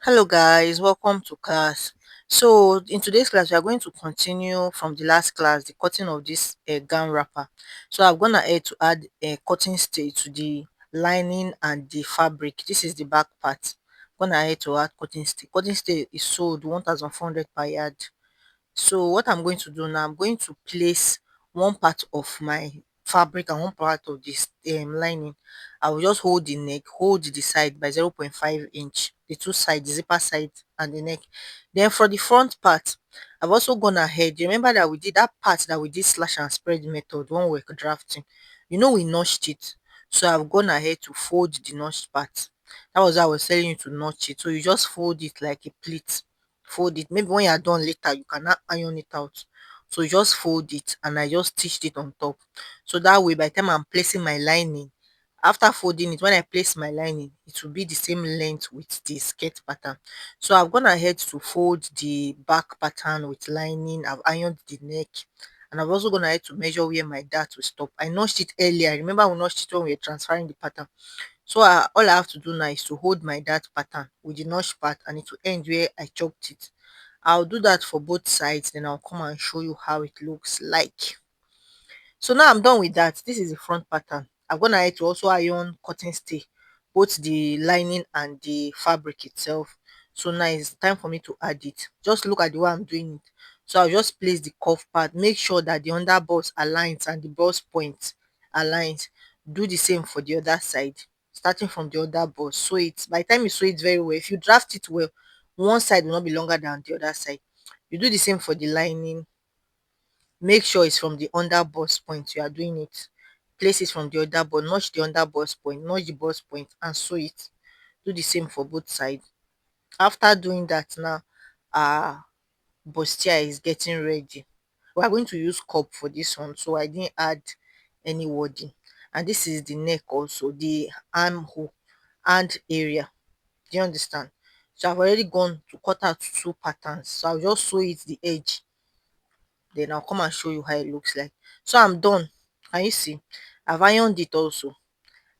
Hello guys, welcome to class. So in today's class, we are going to continue from the last class, the cutting of this gown wrapper. So I'm gonna add to add a cutting stitch to the lining and the fabric. This is the back part. I'm gonna add to add cutting stitch. Cutting stitch is sold 1,400 per yard. So what I'm going to do now, I'm going to place one part of my fabric and one part of this lining. I will just hold the neck, hold the side by 0.5 inch, the two sides, the zipper side and the neck. Then for the front part, I've also gone ahead. You remember that we did that part that we did slash and spread method when we were drafting. We notched it. So I've gone ahead to fold the notched part. That was how I was telling you to notch it. So you just fold it like a pleat, fold it. Maybe when you are done later, you cannot iron it out. So you just fold it and I just stitched it on top. So that way, by the time I'm placing my lining, after folding it, when I place my lining, it will be the same length with the skirt pattern. So I've gone ahead to fold the back pattern with lining. I've ironed the neck, and I've also gone ahead to measure where my dart will stop. I notched it earlier. Remember, we notched it when we were transferring the pattern. So all I have to do now is to hold my dart pattern with the notch part, and it will end where I chopped it. I'll do that for both sides, then I'll come and show you how it looks like. So now I'm done with that. This is the front pattern. I'm gonna add to also iron cotton stay, both the lining and the fabric itself. So now it's time for me to add it. Just look at the way I'm doing it. So I'll just place the cuff part, make sure that the under bust aligns and the bust point aligns. Do the same for the other side, starting from the other bust. Sew it. By the time you sew it very well, if you draft it well, one side will not be longer than the other side. You do the same for the lining. Make sure it's from the under bust point you are doing it. Place it from the under bust, notch the under bust point, notch the bust point and sew it. Do the same for both sides. After doing that now, our bustier is getting ready. We are going to use cup for this one, so I didn't add any wording. And this is the neck also, the armhole and area. Do you understand? So I've already gone to cut out two patterns. So I'll just sew it the edge, then I'll come and show you how it looks like. So I'm done. Can you see? I've ironed it also.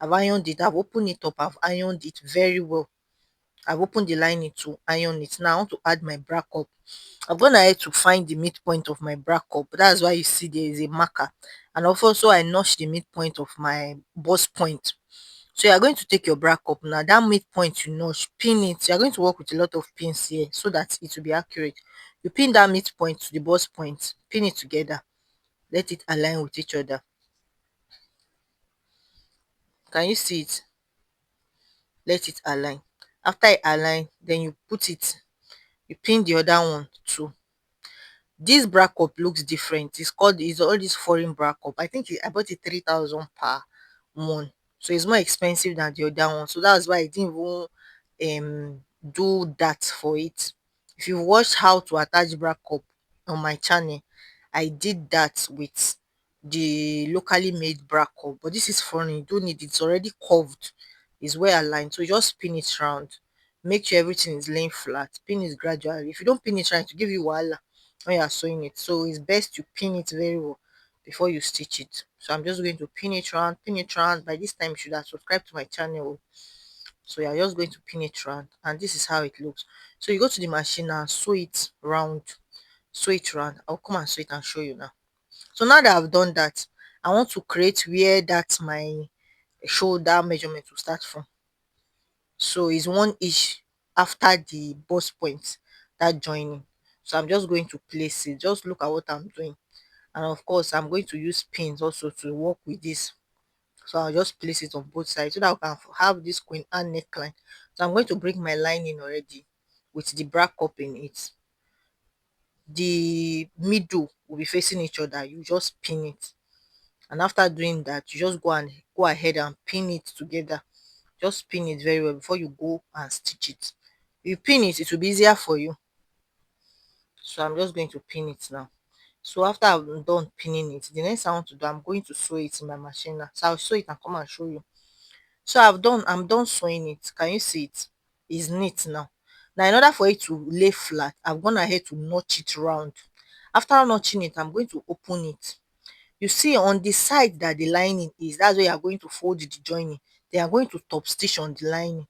I've ironed it. I've opened it up. I've ironed it very well. I've opened the lining to iron it. Now I want to add my bra cup. I've gone ahead to find the midpoint of my bra cup. That's why you see there is a marker. And also I notched the midpoint of my bust point. So you are going to take your bra cup now. That midpoint you notch, pin it. You are going to work with a lot of pins here so that it will be accurate. You pin that midpoint to the bust point, pin it together, let it align with each other. Can you see it? Let it align. After it align, then you put it, you pin the other one too. This bra cup looks different. It's all this foreign bra cup. I bought it 3,000 per one. So it's more expensive than the other one. So that's why I didn't even do that for it. If you watched how to attach bra cup on my channel, I did that with the locally made bra cup. But this is foreign, you don't need it. It's already curved. It's well aligned. So you just spin it round. Make sure everything is laying flat. Pin it gradually. If you don't pin it right, to give you wahala when you are sewing it. So it's best you pin it very well before you stitch it. So I'm just going to pin it round, pin it round. By this time you should have subscribed to my channel. So you're just going to pin it round, and this is how it looks. So you go to the machine and sew it round, sew it round. I'll come and sew it and show you now. So now that I've done that, I want to create where that's my shoulder measurement will start from. So it's 1 inch after the bust point, that joining. So I'm just going to place it. Just look at what I'm doing. And of course, I'm going to use pins also to work with this. So I'll just place it on both sides so that I can have this queen and neckline. So I'm going to bring my lining already with the bra cup in it. The middle will be facing each other. You just pin it. And after doing that, you just go ahead and pin it together. Just pin it very well before you go and stitch it. If you pin it, it will be easier for you. So I'm just going to pin it now. So after I'm done pinning it, the next I want to do, I'm going to sew it in my machine now. So I'll sew it and come and show you. So I'm done sewing it. Can you see it? It's neat now. Now in order for it to lay flat, I've gone ahead to notch it round. After notching it, I'm going to open it. You see on the side that the lining is, that's where you are going to fold the joining. They are going to top stitch on the lining.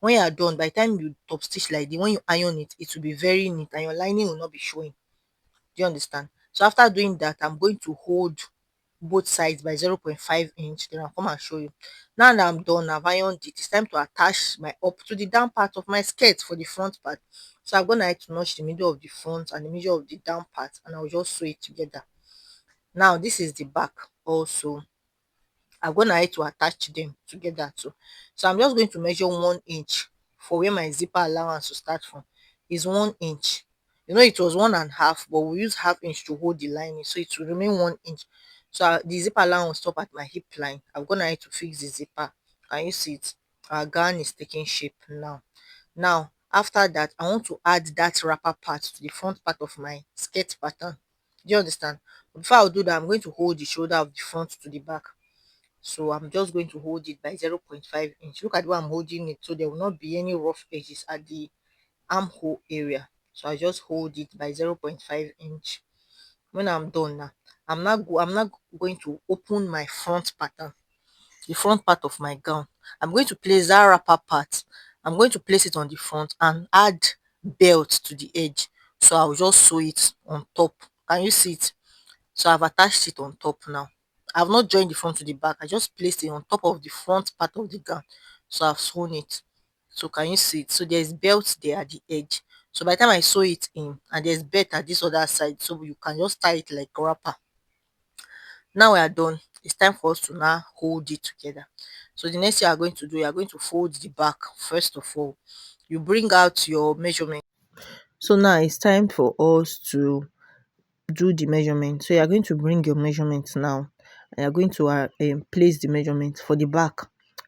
When you are done, by the time you top stitch like this, when you iron it, it will be very neat and your lining will not be showing. Do you understand? So after doing that, I'm going to hold both sides by 0.5 inch, then I'll come and show you. Now that I'm done, I've ironed it, it's time to attach my up to the down part of my skirt for the front part. So I'm gonna have to notch the middle of the front and the middle of the down part, and I'll just sew it together. Now this is the back also. I'm gonna have to attach them together too. So I'm just going to measure 1 inch for where my zipper allowance to start from is 1 inch. You know, it was 1.5, but we use half inch to hold the lining, so it will remain 1 inch. So the zipper allowance stop at my hip line. I'm gonna have to fix the zipper. Can you see it? Our gown is taking shape now. Now after that, I want to add that wrapper part to the front part of my skirt pattern. Do you understand? But before I do that, I'm going to hold the shoulder of the front to the back. So I'm just going to hold it by 0.5 inch. Look at where I'm holding it, so there will not be any rough edges at the armhole area. So I just hold it by 0.5 inch. When I'm done now, I'm not going to open my front pattern, the front part of my gown. I'm going to place that wrapper part. I'm going to place it on the front and add belt to the edge. So I'll just sew it on top. Can you see it? So I've attached it on top now. I've not joined the front to the back. I just placed it on top of the front part of the gown. So I've sewn it. So can you see it? So there's belt there at the edge. So by the time I sew it in, and there's belt at this other side, so you can just tie it like a wrapper. Now we are done. It's time for us to now hold it together. So the next thing you are going to do, you are going to fold the back. First of all, you bring out your measurement. So now it's time for us to do the measurement. So you are going to bring your measurement now, and you are going to place the measurement for the back.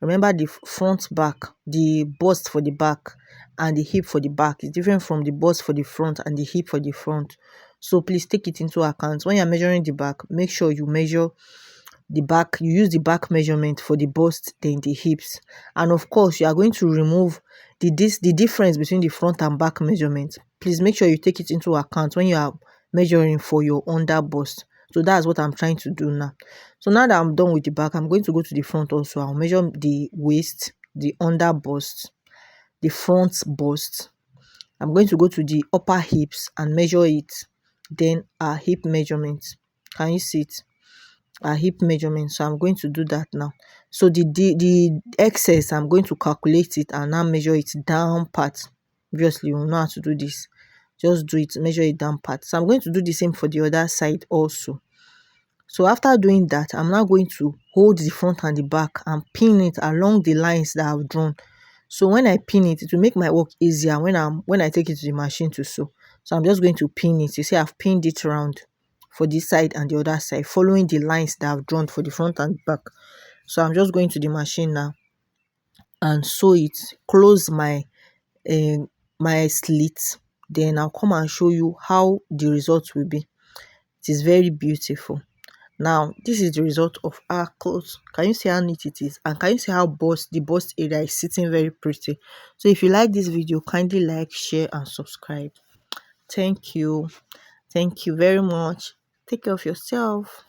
Remember, the front back, the bust for the back and the hip for the back is different from the bust for the front and the hip for the front. So please take it into account when you're measuring the back. Make sure you measure the back, you use the back measurement for the bust, then the hips. And of course, you are going to remove the difference between the front and back measurement. Please make sure you take it into account when you are measuring for your under bust. So that's what I'm trying to do now. So now that I'm done with the back, I'm going to go to the front also. I'll measure the waist, the under bust, the front bust. I'm going to go to the upper hips and measure it, then our hip measurement. Can you see it? Our hip measurement. So I'm going to do that now. So the excess, I'm going to calculate it and now measure it down part. Obviously, you know how to do this. Just do it, measure it down part. So I'm going to do the same for the other side also. So after doing that, I'm now going to hold the front and the back and pin it along the lines that I've drawn. So when I pin it, it will make my work easier when I take it to the machine to sew. So I'm just going to pin it. You see, I've pinned it round for this side and the other side, following the lines that I've drawn for the front and back. So I'm just going to the machine now and sew it, close uh, my slit. Then I'll come and show you how the result will be. It is very beautiful. Now, this is the result of our clothes. Can you see how neat it is? And can you see how the bust area is sitting very pretty? So if you like this video, kindly like, share, and subscribe. Thank you. Thank you very much. Take care of yourself.